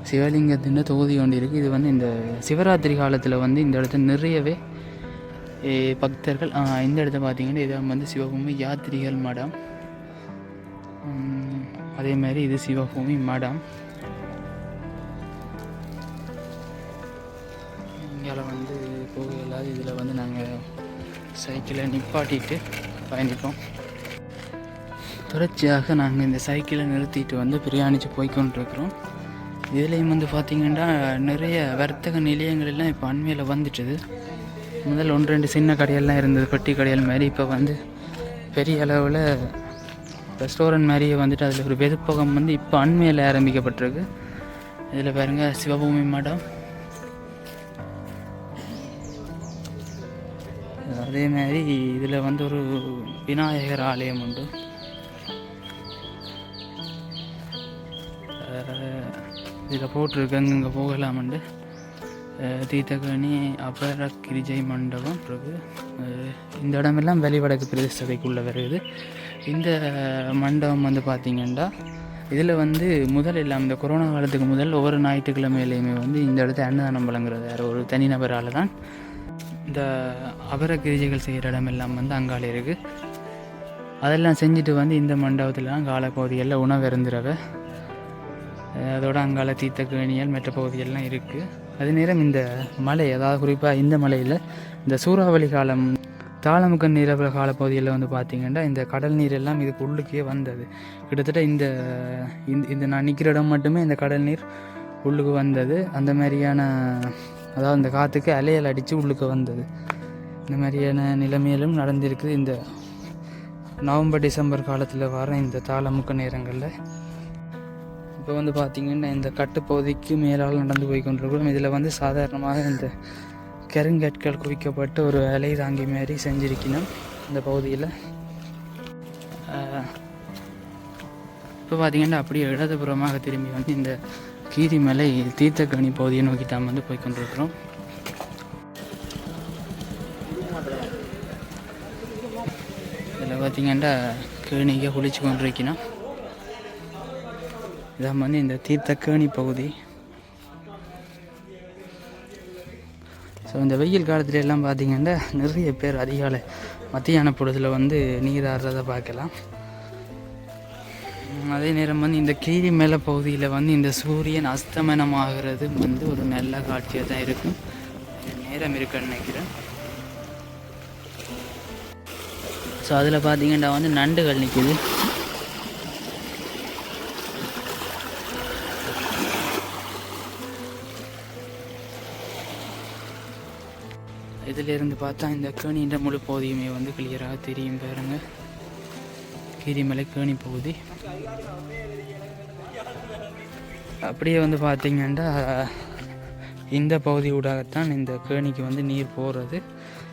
Speaker 1: சிவலிங்கத்தின் தொகுதி ஒன்று இருக்குது. இது வந்து இந்த சிவராத்திரி காலத்தில் வந்து இந்த இடத்துல நிறையவே பக்தர்கள். இந்த இடத்த பார்த்திங்கன்னா இதான் வந்து சிவபூமி யாத்திரிகள் மடம். அதே மாதிரி இது சிவபூமி மடம். இங்கே வந்து போக இல்லாத இதில் வந்து நாங்கள் சைக்கிளை நிப்பாட்டிட்டு பயணிப்போம். தொடர்ச்சியாக நாங்கள் இந்த சைக்கிளை நிறுத்திட்டு வந்து பிரயாணித்து போய்கொண்டிருக்கிறோம். இதுலேயும் வந்து பார்த்திங்கன்னா நிறைய வர்த்தக நிலையங்கள்லாம் இப்போ அண்மையில் வந்துட்டுது. முதல் 1-2 சின்ன கடையெல்லாம் இருந்தது, பெட்டி கடைகள் மாதிரி. இப்போ வந்து பெரிய அளவில் ரெஸ்டாரண்ட் மாதிரியே வந்துட்டு அதில் ஒரு வெதுப்பகம் வந்து இப்போ அண்மையில் ஆரம்பிக்கப்பட்டிருக்கு. இதில் பாருங்கள் சிவபூமி மடம். அதே மாதிரி இதில் வந்து ஒரு விநாயகர் ஆலயம் உண்டு. இதில் போட்டிருக்கு அங்கங்கே போகலாமண்டு. தீர்த்தகணி அபர கிரிஜை மண்டபம் இருக்குது. இந்த இடமெல்லாம் வெளிவடக்கு பிரதேச சபைக்குள்ளே வருது. இந்த மண்டபம் வந்து பார்த்திங்கன்னா இதில் வந்து முதல் எல்லாம் இந்த கொரோனா காலத்துக்கு முதல் ஒவ்வொரு ஞாயிற்றுக்கிழமையிலையுமே வந்து இந்த இடத்த அன்னதானம் வழங்குறது வேறு ஒரு தனிநபரால் தான். இந்த அபர கிரிஜைகள் செய்கிற இடமெல்லாம் வந்து அங்காலே இருக்குது. அதெல்லாம் செஞ்சுட்டு வந்து இந்த மண்டபத்திலாம் காலப்பகுதிகளில் உணவு இருந்துறவை. அதோட அங்கால தீர்த்தக்கணிகள் மற்ற பகுதிகள்லாம் இருக்குது. அதே நேரம் இந்த மலை, அதாவது குறிப்பாக இந்த மலையில் இந்த சூறாவளி காலம் தாளமுக்கன் நீரவ காலப்பகுதியில் வந்து பார்த்திங்கன்னா இந்த கடல் நீர் எல்லாம் இதுக்கு உள்ளுக்கே வந்தது. கிட்டத்தட்ட இந்த இந்த நான் நிற்கிற இடம் மட்டுமே இந்த கடல் நீர் உள்ளுக்கு வந்தது. அந்த மாதிரியான, அதாவது இந்த காற்றுக்கு அலையல் அடித்து உள்ளுக்கு வந்தது. இந்த மாதிரியான நிலைமையிலும் நடந்திருக்குது இந்த நவம்பர் டிசம்பர் காலத்தில் வர இந்த தாளமுக்க நேரங்களில். இப்போ வந்து பார்த்திங்கன்னா இந்த கட்டுப்பகுதிக்கு மேலால் நடந்து போய் கொண்டிருக்கிறோம். இதில் வந்து சாதாரணமாக இந்த கருங்கற்கள் குவிக்கப்பட்டு ஒரு அலை தாங்கி மாதிரி செஞ்சிருக்கணும் இந்த பகுதியில். இப்போ பார்த்திங்கன்னா அப்படியே இடதுபுறமாக திரும்பி வந்து இந்த கீரிமலை தீர்த்தக்கணி பகுதியை நோக்கி தான் வந்து போய் கொண்டிருக்கிறோம். இதில் பார்த்திங்கன்னா கேணிக்கு குளிச்சு கொண்டிருக்கணும். இதான் வந்து இந்த தீர்த்தக்கணி பகுதி. ஸோ இந்த வெயில் காலத்துல எல்லாம் பார்த்திங்கன்னா நிறைய பேர் அதிகாலை மத்தியான பொழுதில் வந்து நீர் ஆடுறதை பார்க்கலாம். அதே நேரம் வந்து இந்த கீரி மேலே பகுதியில் வந்து இந்த சூரியன் அஸ்தமனமாகிறது வந்து ஒரு நல்ல காட்சியாக தான் இருக்கும். நேரம் இருக்குன்னு நினைக்கிறேன். ஸோ அதில் பார்த்தீங்கன்னா வந்து நண்டுகள் நிற்குது. இதிலிருந்து பார்த்தா இந்த கேணின்ற முழு பகுதியுமே வந்து கிளியராக தெரியும் பாருங்க. கீரிமலை கேணி பகுதி அப்படியே வந்து பார்த்தீங்கன்னா இந்த பகுதி ஊடாகத்தான் இந்த கேணிக்கு வந்து நீர் போகிறது.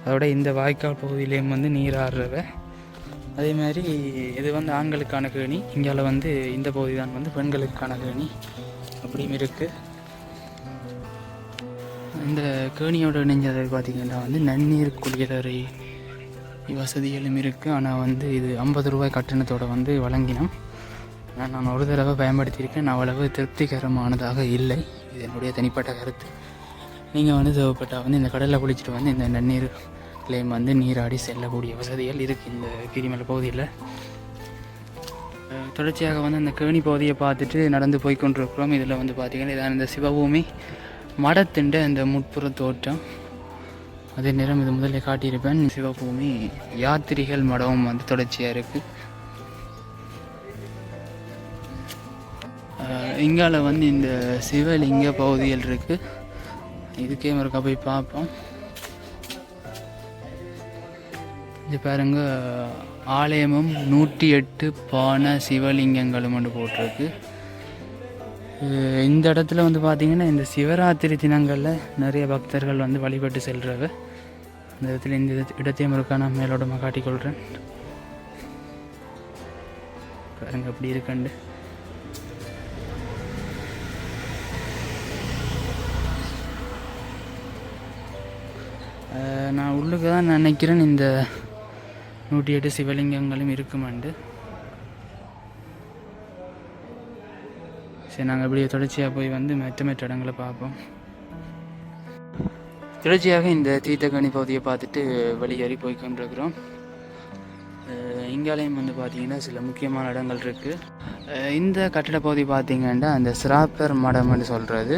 Speaker 1: அதோட இந்த வாய்க்கால் பகுதியிலேயும் வந்து நீர் ஆடுறவ. அதே மாதிரி இது வந்து ஆண்களுக்கான கேணி. இங்கால வந்து இந்த பகுதி தான் வந்து பெண்களுக்கான கேணி அப்படியும் இருக்குது. இந்த கேணியோட இணைஞ்சதை பார்த்திங்கன்னா வந்து நன்னீர் குளியலறை வசதிகளும் இருக்குது. ஆனால் வந்து இது 50 ரூபாய் கட்டணத்தோடு வந்து வழங்கினோம். நான் ஒரு தடவை பயன்படுத்தியிருக்கேன். அவ்வளவு திருப்திகரமானதாக இல்லை. இது என்னுடைய தனிப்பட்ட கருத்து. நீங்கள் வந்து தேவைப்பட்டால் வந்து இந்த கடலில் குளிச்சுட்டு வந்து இந்த நன்னீர் கிளைம் வந்து நீராடி செல்லக்கூடிய வசதிகள் இருக்குது இந்த கீரிமலை பகுதியில். தொடர்ச்சியாக வந்து அந்த கேணி பகுதியை பார்த்துட்டு நடந்து போய் கொண்டிருக்கிறோம். இதில் வந்து பார்த்திங்கன்னா இதான் இந்த சிவபூமி மடத்தின்ற இந்த முட்புற தோற்றம். அதே நேரம் இது முதல்ல காட்டியிருப்பேன். சிவபூமி யாத்திரிகள் மடமும் வந்து தொடர்ச்சியாக இருக்குது. இங்கால வந்து இந்த சிவலிங்க பகுதிகள் இருக்குது. இதுக்கே மறுக்கா போய் பார்ப்போம். இது பாருங்க, ஆலயமும் 108 பான சிவலிங்கங்களும் வந்து போட்டிருக்கு. இந்த இடத்துல வந்து பார்த்திங்கன்னா இந்த சிவராத்திரி தினங்களில் நிறைய பக்தர்கள் வந்து வழிபட்டு செல்றவ. இந்த இடத்துல இந்த இடத்தையும் இருக்கா நான் மேலோடமாக காட்டிக்கொள்கிறேன். பாருங்க அப்படி இருக்கண்டு. நான் உள்ளுக்கு தான் நினைக்கிறேன் இந்த 108 சிவலிங்கங்களும் இருக்குமாண்டு. சரி, நாங்கள் அப்படியே தொடர்ச்சியாக போய் வந்து மற்ற இடங்களை பார்ப்போம். தொடர்ச்சியாக இந்த தீர்த்தக்கணி பகுதியை பார்த்துட்டு வெளியேறி போய் கொண்டிருக்கிறோம். இங்காலையும் வந்து பார்த்திங்கன்னா சில முக்கியமான இடங்கள் இருக்குது. இந்த கட்டட பகுதி பார்த்திங்கன்னா அந்த சிராப்பர் மடம்னு சொல்கிறது.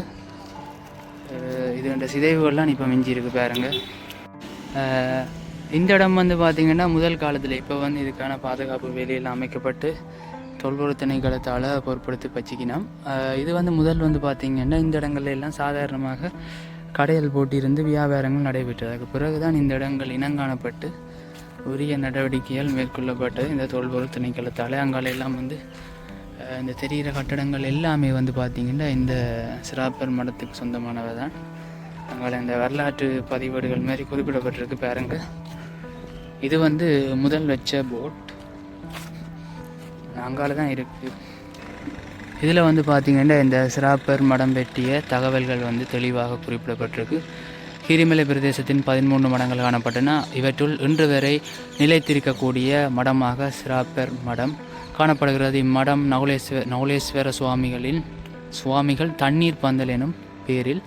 Speaker 1: இது இந்த சிதைவுகள்லாம் இப்போ மிஞ்சி இருக்குது பாருங்க. இந்த இடம் வந்து பார்த்திங்கன்னா முதல் காலத்தில் இப்போ வந்து இதுக்கான பாதுகாப்பு வேலையெல்லாம் அமைக்கப்பட்டு தொல்பொருள் திணைக்களத்தால் பொருட்படுத்தி வச்சுக்கினோம். இது வந்து முதல் வந்து பார்த்திங்கன்னா இந்த இடங்கள்ல எல்லாம் சாதாரணமாக கடைகள் போட்டியிருந்து வியாபாரங்கள் நடைபெற்றது. அதுக்கு பிறகு தான் இந்த இடங்கள் இனங்காணப்பட்டு உரிய நடவடிக்கைகள் மேற்கொள்ளப்பட்டது இந்த தொல்பொருள் திணைக்களத்தால். அங்கால எல்லாம் வந்து இந்த தெரிகிற கட்டடங்கள் எல்லாமே வந்து பார்த்திங்கன்னா இந்த சிராப்பர் மடத்துக்கு சொந்தமானவை தான். அங்கால இந்த வரலாற்று பதிவேடுகள் மாதிரி குறிப்பிடப்பட்டிருக்கு பாருங்க. இது வந்து முதல் வச்ச போட் அங்கால தான் இருக்குது. இதில் வந்து பார்த்திங்கன்னா இந்த சிராப்பர் மடம் பற்றிய தகவல்கள் வந்து தெளிவாக குறிப்பிடப்பட்டிருக்கு. கீரிமலை பிரதேசத்தின் 13 மடங்கள் காணப்பட்டன. இவற்றுள் இன்று வரை நிலைத்திருக்கக்கூடிய மடமாக சிராப்பர் மடம் காணப்படுகிறது. இம்மடம் நகுலேஸ்வர சுவாமிகள் தண்ணீர் பந்தல் எனும் பேரில்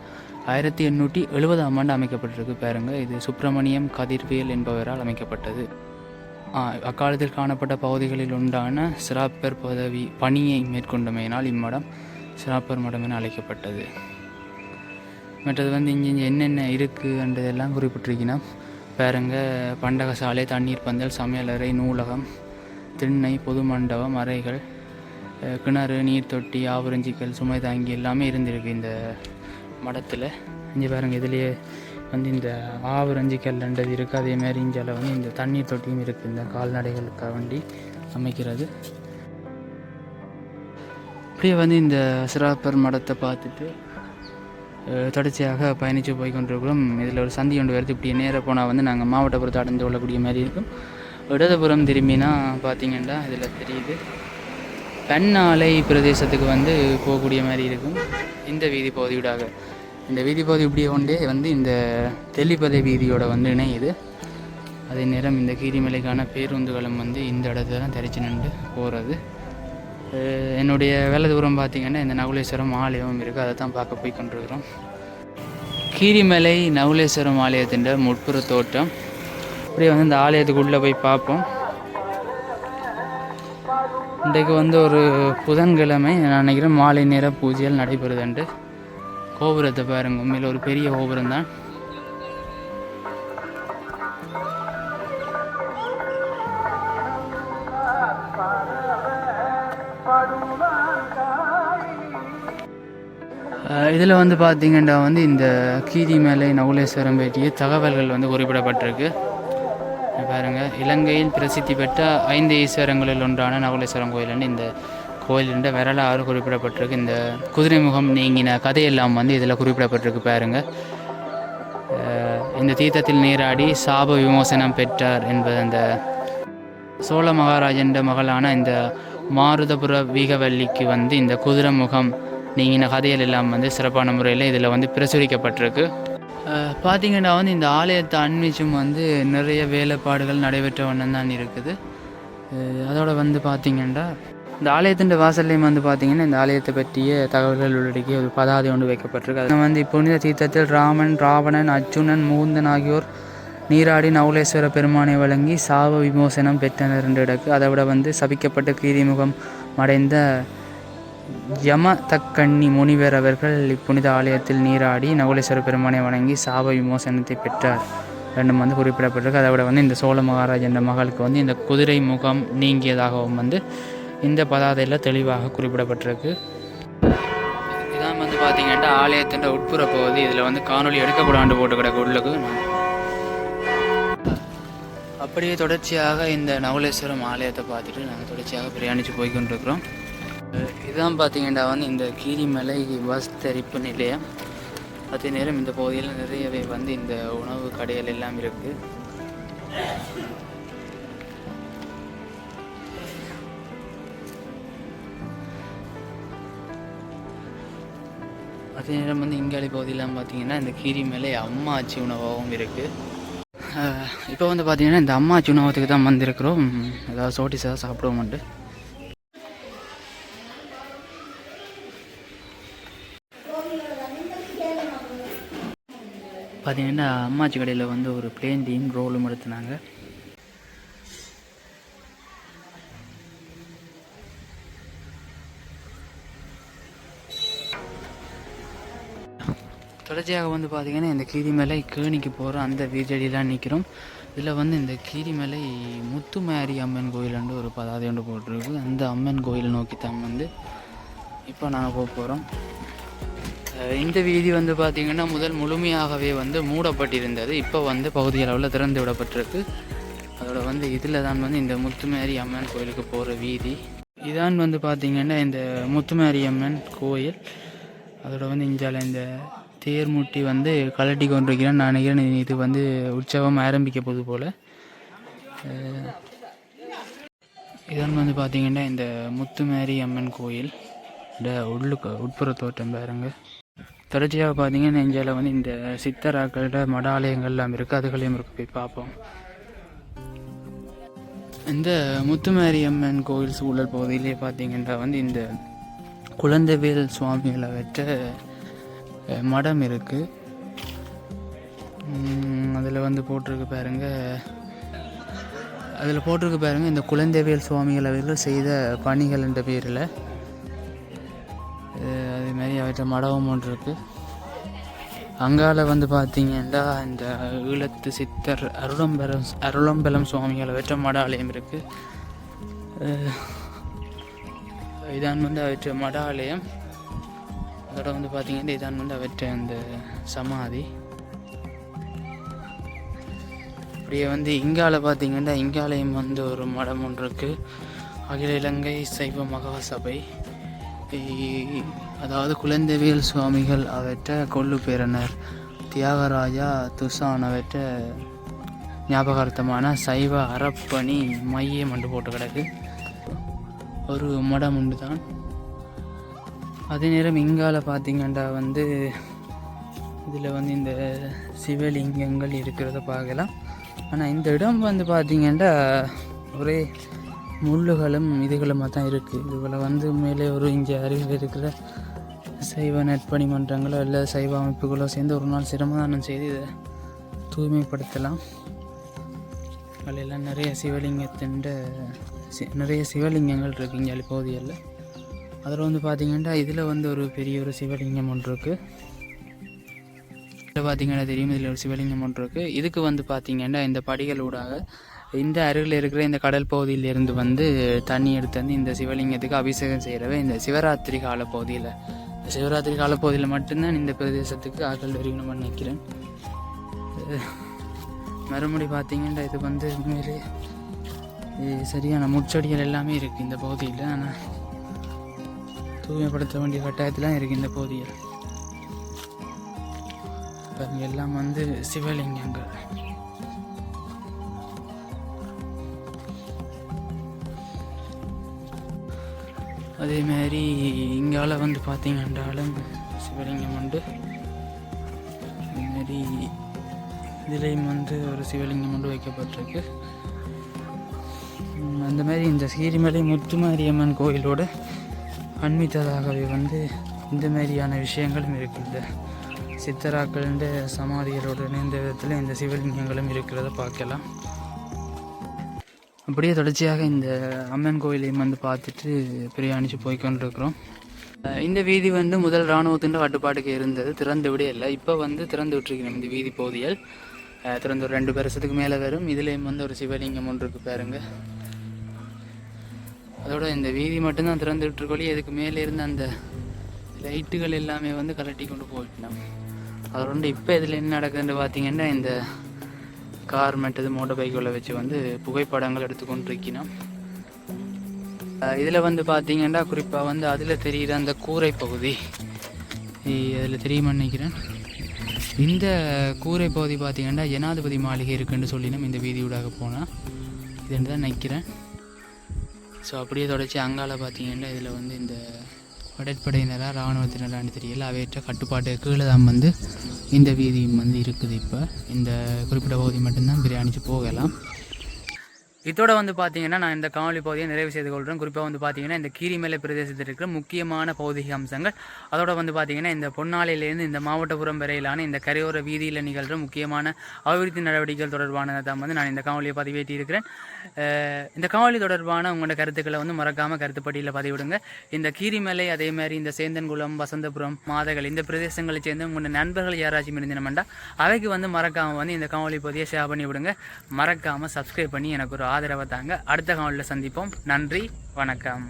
Speaker 1: 1870ஆம் ஆண்டு அமைக்கப்பட்டிருக்கு பாருங்க. இது சுப்பிரமணியம் கதிர்வேல் என்பவரால் அமைக்கப்பட்டது. அக்காலத்தில் காணப்பட்ட பகுதிகளில் உண்டான சிராப்பர் பணியை மேற்கொண்டமையினால் இம்மடம் சிராப்பர் மடம் என அழைக்கப்பட்டது. மற்றது வந்து இங்கே என்னென்ன இருக்குன்றதெல்லாம் குறிப்பிட்டிருக்கணும் பாருங்க. பண்டகசாலை, தண்ணீர் பந்தல், சமையலறை, நூலகம், திண்ணை, பொது மண்டபம், அறைகள், கிணறு, நீர் தொட்டி, ஆவரஞ்சிக்கல், சுமை தாங்கி எல்லாமே இருந்திருக்கு இந்த மடத்தில். இங்கே பாருங்கள், இதுலேயே வந்து இந்த ஆவரஞ்சிக்கல்ன்றது இருக்குது. அதேமாதிரி இஞ்சால வந்து இந்த தண்ணீர் தொட்டியும் இருக்குது. இந்த கால்நடைகளுக்காக வேண்டி அமைக்கிறது. அப்படியே வந்து இந்த சிராப்பர் மடத்தை பார்த்துட்டு தொடர்ச்சியாக பயணித்து போய் கொண்டிருக்கிறோம். இதில் ஒரு சந்தி ஒன்று வருது. இப்படி நேராக போனால் வந்து நாங்கள் மாவட்டப்புறத்தை அடைந்து கொள்ளக்கூடிய மாதிரி இருக்கும். இடதுபுறம் திரும்பினா பார்த்திங்கன்னா இதில் தெரியுது பெண்ணாலை பிரதேசத்துக்கு வந்து போகக்கூடிய மாதிரி இருக்கும். இந்த வீதி பகுதியூடாக இந்த வீதி பகுதி இப்படியே கொண்டே வந்து இந்த தெல்லிப்பதை வீதியோட வந்து இணையுது. அதே நேரம் இந்த கீரிமலைக்கான பேருந்துகளும் வந்து இந்த இடத்துல தான் தெரிச்சு நின்று போகிறது. என்னுடைய வலதுபுறம் பார்த்திங்கன்னா இந்த நகுலேஸ்வரம் ஆலயம் இருக்குது. அதை தான் பார்க்க போய் கொண்டிருக்கிறோம். கீரிமலை நகுலேஸ்வரம் ஆலயத்தின் முட்புற தோட்டம். அப்படியே வந்து இந்த ஆலயத்துக்குள்ளே போய் பார்ப்போம். இன்றைக்கு வந்து ஒரு புதன்கிழமை, நான் நினைக்கிறேன் மாலை நேர பூஜைகள் நடைபெறுதுண்டு. கோபுரத்தை பாருங்க, உண்மையில் ஒரு பெரிய கோபுரம் தான். இதில் வந்து பார்த்திங்கன்னா வந்து இந்த கீரிமலை நகுலேஸ்வரம் பற்றிய தகவல்கள் வந்து குறிப்பிடப்பட்டிருக்கு. பாருங்கள், இலங்கையில் பிரசித்தி பெற்ற 5 ஈஸ்வரங்களில் ஒன்றான நகுலேஸ்வரம் கோயில் இந்த கோயிலுன்ற வரலாறு குறிப்பிடப்பட்டிருக்கு. இந்த குதிரை முகம் நீங்கின கதையெல்லாம் வந்து இதில் குறிப்பிடப்பட்டிருக்கு. பாருங்கள், இந்த தீர்த்தத்தில் நீராடி சாப விமோசனம் பெற்றார் என்பது அந்த சோழ மகாராஜன் மகளான இந்த மாருதபுர வீகவல்லிக்கு வந்து இந்த குதிரை முகம் நீங்கின கதைகள் எல்லாம் வந்து சிறப்பான முறையில் இதில் வந்து பிரசுரிக்கப்பட்டிருக்கு. பார்த்திங்கன்னா வந்து இந்த ஆலயத்தை அண்மிச்சும் வந்து நிறைய வேலைப்பாடுகள் நடைபெற்ற வண்ணம் தான் இருக்குது. அதோட வந்து பார்த்திங்கன்னா இந்த ஆலயத்தின் வாசல்லையும் வந்து பார்த்திங்கன்னா இந்த ஆலயத்தை பற்றிய தகவல்கள் உள்ளடக்கிய ஒரு பதாதை ஒன்று வைக்கப்பட்டிருக்கு. அது வந்து புனித தீர்த்தத்தில் ராமன், ராவணன், அர்ஜுனன், முகுந்தன் ஆகியோர் நீராடி நகுலேஸ்வர பெருமானை வழங்கி சாப விமோசனம் பெற்றனர் என்று இடக்கு. அதை விட வந்து சபிக்கப்பட்ட கீரிமுகம் அடைந்த யமதக்கண்ணி முனிவர் அவர்கள் இப்புனித ஆலயத்தில் நீராடி நகுலேஸ்வர பெருமானை வணங்கி சாப விமோசனத்தை பெற்றார் ரெண்டும் வந்து குறிப்பிடப்பட்டிருக்கு. அதை விட வந்து இந்த சோழ மகாராஜன் மகளுக்கு வந்து இந்த குதிரை முகம் நீங்கியதாகவும் வந்து இந்த பதாதையில் தெளிவாக குறிப்பிடப்பட்டிருக்கு. இதான் வந்து பார்த்திங்கன்னா ஆலயத்தின் உட்புற பகுதி. இதில் வந்து காணொலி எடுக்கக்கூடாண்டு போட்டு கிடக்கு உள்ளுக்கு. அப்படியே தொடர்ச்சியாக இந்த நகுலேஸ்வரம் ஆலயத்தை பார்த்துட்டு நாங்கள் தொடர்ச்சியாக பிரயாணித்து போய்கொண்டிருக்கிறோம். இதுதான் பார்த்திங்கன்னா வந்து இந்த கீரிமலை பஸ் தரிப்பு நிலையம். அதே நேரம் இந்த பகுதியில் நிறையவே வந்து இந்த உணவு கடைகள் எல்லாம் இருக்குது. அதே நேரம் வந்து இங்காளி பகுதியெல்லாம் பார்த்திங்கன்னா இந்த கீரிமலை அம்மாச்சி உணவாகவும் இருக்குது. இப்போ வந்து பார்த்திங்கன்னா இந்த அம்மாச்சி உணவகத்துக்கு தான் வந்திருக்கிறோம். ஏதாவது சோட்டிஸ் ஏதாவது சாப்பிடுவோம்ட்டு. பார்த்திங்கன்னா அம்மாச்சி கடையில் வந்து ஒரு பிளேன் டீம் ரோலும் எடுத்துனாங்க. தொடர்ச்சியாக வந்து பார்த்திங்கன்னா இந்த கீரிமலை கேணிக்கு போகிற அந்த வீதியடியெலாம் நிற்கிறோம். இதில் வந்து இந்த கீரிமலை முத்துமாரி அம்மன் கோயிலுண்டு ஒரு பதாதை ஒன்று போட்டிருக்கு. அந்த அம்மன் கோயிலை நோக்கி தான் வந்து இப்போ நாங்கள் போக போகிறோம். இந்த வீதி வந்து பார்த்திங்கன்னா முதல் முழுமையாகவே வந்து மூடப்பட்டிருந்தது. இப்போ வந்து பகுதி அளவில் திறந்து விடப்பட்டிருக்கு. அதோட வந்து இதில் தான் வந்து இந்த முத்துமாரி அம்மன் கோயிலுக்கு போகிற வீதி. இதான் வந்து பார்த்திங்கன்னா இந்த முத்துமாரி அம்மன் கோயில். அதோட வந்து இஞ்சால இந்த தேர்முட்டி வந்து கலட்டி கொண்டிருக்கிறேன். நான் நினைக்கிறேன் இது வந்து உற்சவம் ஆரம்பிக்க போது போல். இதான் வந்து பார்த்திங்கன்னா இந்த முத்துமாரி அம்மன் கோயில் உட்புற தோட்டம் பாருங்க. தொடர்ச்சியாக பார்த்திங்கன்னா இஞ்சால வந்து இந்த சித்தராக்களோட மட ஆலயங்கள்லாம் இருக்குது. அதுகளையும் இருக்கு, போய் பார்ப்போம். இந்த முத்துமாரி அம்மன் கோயில் சூழல் பகுதியிலே பார்த்திங்கன்னா வந்து இந்த குழந்தைவேல் சுவாமிகளை வச்ச மடம் இருக்குது. அதில் வந்து போட்டிருக்கு பாருங்க, இந்த குழந்தைவேல் சுவாமிகள் அவர்கள் செய்த பணிகள் என்ற பேரில் அதேமாதிரி அவற்றை மடமும் ஒன்று இருக்குது. அங்கால வந்து பார்த்திங்கன்னா இந்த ஈழத்து சித்தர் அருளம்பலம் சுவாமிகளை வச்ச மட ஆலயம் இருக்குது. இதான் வந்து அவற்ற மட ஆலயம். அதோட வந்து பார்த்திங்கன்னா இதான் வந்து அவற்ற அந்த சமாதி. அப்படியே வந்து இங்கால பார்த்திங்கன்னா இங்காலயம் வந்து ஒரு மடம் ஒன்று இருக்குது. அகில இலங்கை சைவ மகாசபை, அதாவது குழந்தைவேல் சுவாமிகள் அவற்ற கொள்ளு பேரனர் தியாகராஜா துசான் அவற்ற ஞாபகார்த்தமான சைவ அறப்பணி மையம் என்று போட்டு கிடக்கு ஒரு மடம் உண்டு தான். அதே நேரம் இங்கால பார்த்திங்கன்னா வந்து இதில் வந்து இந்த சிவலிங்கங்கள் இருக்கிறத பார்க்கலாம். ஆனால் இந்த இடம் வந்து பார்த்திங்கன்னா ஒரே முள்ளுகளும் இதுகளுமாக தான் இருக்குது. இதுகளை வந்து மேலே ஒரு இங்கே அருகில் இருக்கிற சைவ நட்பணி மன்றங்களோ இல்லை சைவ அமைப்புகளோ சேர்ந்து ஒரு நாள் சிரமதானம் செய்து இதை தூய்மைப்படுத்தலாம். அதிலெல்லாம் நிறைய நிறைய சிவலிங்கங்கள் இருக்குது இங்கே பகுதியில். அதில் வந்து பார்த்திங்கன்னா இதில் வந்து ஒரு பெரிய ஒரு சிவலிங்கம் ஒன்று இருக்குது. இதில் பார்த்திங்கன்னா தெரியும், இதில் ஒரு சிவலிங்கம் ஒன்று இருக்குது. இதுக்கு வந்து பார்த்திங்கன்னா இந்த படிகளூடாக இந்த அருகில் இருக்கிற இந்த கடல் பகுதியிலேருந்து வந்து தண்ணி எடுத்து வந்து இந்த சிவலிங்கத்துக்கு அபிஷேகம் செய்கிறவே இந்த சிவராத்திரி காலப்பகுதியில், இந்த சிவராத்திரி காலப்பகுதியில் மட்டும்தான் இந்த பிரதேசத்துக்கு ஆக்கள் வருகணும் நினைக்கிறேன். மறுபடி பார்த்திங்கன்னா இது வந்து உண்மையிலே சரியான முச்செடிகள் எல்லாமே இருக்குது இந்த பகுதியில். ஆனால் தூய்மைப்படுத்த வேண்டிய கட்டாயத்தில் இருக்குது இந்த பகுதியில். பாருங்க, எல்லாம் வந்து சிவலிங்கங்கள். அதேமாதிரி இங்கால வந்து பார்த்தீங்கன்றாலும் சிவலிங்கம் உண்டு. அதேமாதிரி இதுலேயும் வந்து ஒரு சிவலிங்கம் ஒன்று வைக்கப்பட்டிருக்கு. அந்த மாதிரி இந்த கீரிமலை முத்துமாரியம்மன் கோயிலோட அண்மித்ததாகவே வந்து இந்த மாதிரியான விஷயங்களும் இருக்குது. சித்தராக்களின் சமாதிகளோடு இணைந்த விதத்தில் இந்த சிவலிங்கங்களும் இருக்கிறத பார்க்கலாம். அப்படியே தொடர்ச்சியாக இந்த அம்மன் கோயிலையும் வந்து பார்த்துட்டு பிரயாணித்து போய்கொண்டிருக்கிறோம். இந்த வீதி வந்து முதல் இராணுவத்தின் கட்டுப்பாட்டுக்கு இருந்தது, திறந்து விட இல்லை. இப்போ வந்து திறந்து விட்டுருக்கணும் இந்த வீதி பகுதிகள். திறந்து ஒரு 2 வருஷத்துக்கு மேலே வரும். இதுலேயும் வந்து ஒரு சிவலிங்கம் ஒன்று இருக்குது பாருங்க. அதோட இந்த வீதி மட்டும்தான் திறந்து விட்டுருக்கோளி, அதுக்கு மேலே இருந்த அந்த லைட்டுகள் எல்லாமே வந்து கலட்டி கொண்டு போயிட்டோம். அதோட இப்போ இதில் என்ன நடக்குதுன்னு பார்த்தீங்கன்னா, இந்த கார் மற்றது மோட்டர் பைக்குகளை வச்சு வந்து புகைப்படங்கள் எடுத்துக்கொண்டிருக்கணும். இதில் வந்து பார்த்தீங்கன்னா குறிப்பாக வந்து அதில் தெரிகிற அந்த கூரை பகுதி, அதில் தெரியுமா நினைக்கிறேன். இந்த கூரை பகுதி பார்த்திங்கன்னா ஜனாதிபதி மாளிகை இருக்குன்னு சொல்லினோம். இந்த வீதியூடாக போனால் இதுன்னு தான் நினைக்கிறேன். ஸோ அப்படியே தொடச்சி அங்கால பார்த்திங்கன்னா இதில் வந்து இந்த கடற்படையினராக இராணுவத்தினரான்னு தெரியல, அவையற்ற கட்டுப்பாட்டு கீழே தான் வந்து இந்த வீதியும் வந்து இருக்குது. இப்போ இந்த குறிப்பிட்ட பகுதி மட்டும்தான் பிரயாணித்து போகலாம். இதோட வந்து பார்த்தீங்கன்னா நான் இந்த காணொலி பகுதியை நிறைவு செய்து கொள்கிறேன். குறிப்பாக வந்து பார்த்தீங்கன்னா இந்த கீரிமலை பிரதேசத்தில் இருக்கிற முக்கியமான பௌதிக அம்சங்கள், அதோட வந்து பார்த்தீங்கன்னா இந்த பொன்னாலையிலேருந்து இந்த மாவட்டபுரம் வரையிலான இந்த கரையோர வீதியில் நிகழ்கிற முக்கியமான அபிவிருத்தி நடவடிக்கைகள் தொடர்பானதை தான் வந்து நான் இந்த காணொலியை பதிவேற்றி இருக்கிறேன். இந்த காணொலி தொடர்பான உங்களோட கருத்துக்களை வந்து மறக்காமல் கருத்துப்பட்டியில் பதிவிடுங்க. இந்த கீரிமலை, அதே மாதிரி இந்த சேந்தன்குளம், வசந்தபுரம், மாதகள் இந்த பிரதேசங்களை சேர்ந்து உங்களோட நண்பர்கள் யாராச்சும் இருந்தினமெண்டா அவைக்கு வந்து மறக்காமல் வந்து இந்த காணொலி பகுதியை ஷேர் பண்ணி விடுங்க. மறக்காமல் சப்ஸ்கிரைப் பண்ணி எனக்கு ஒரு ஆதரவை தாங்க. அடுத்த காணொலியில் சந்திப்போம். நன்றி, வணக்கம்.